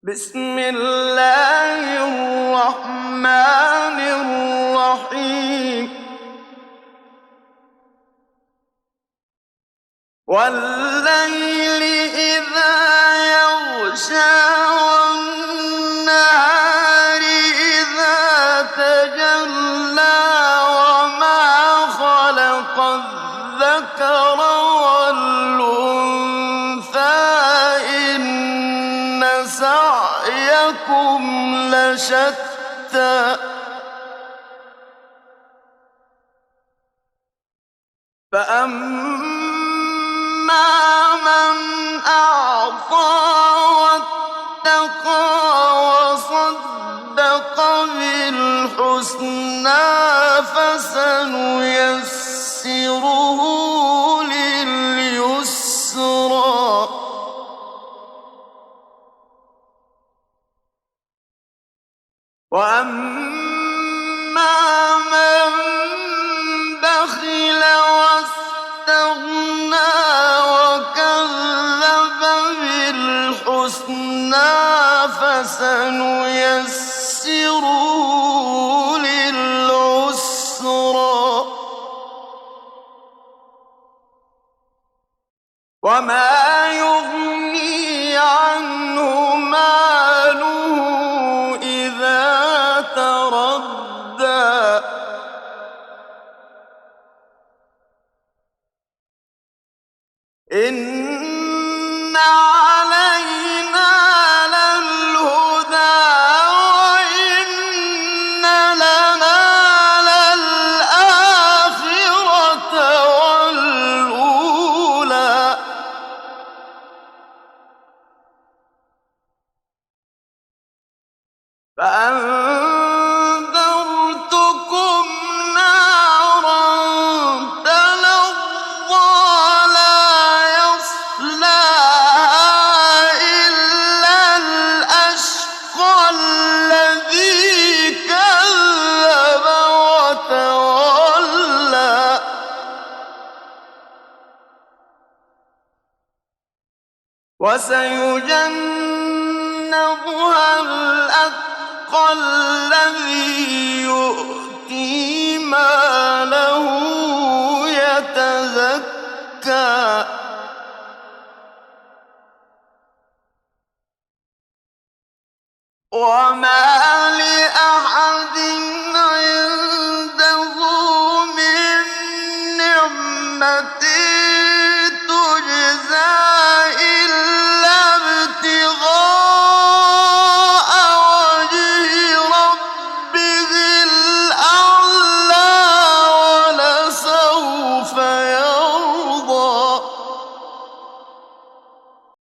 بسم الله الرحمن الرحيم والليل إذا يغشى والنهار إذا تجلى وما خلق الذكر والأنثى إن سعيكم لشتى فأما من أعطى واتقى وصدق بالحسنى فسنيسره لليسرى وأما من بخل واستغنى وكذب بالحسنى فسنيسره للعسرى وما يغني عنه ماله إذا تردى إن علينا للهدى وإن لنا للآخرة والأولى فأنذرتكم نارا تلظى لا يصلاها إلا الأشقى الذي كذب وتولى وسيجنبها الأتقى الذي يؤتي ماله يتزكى وما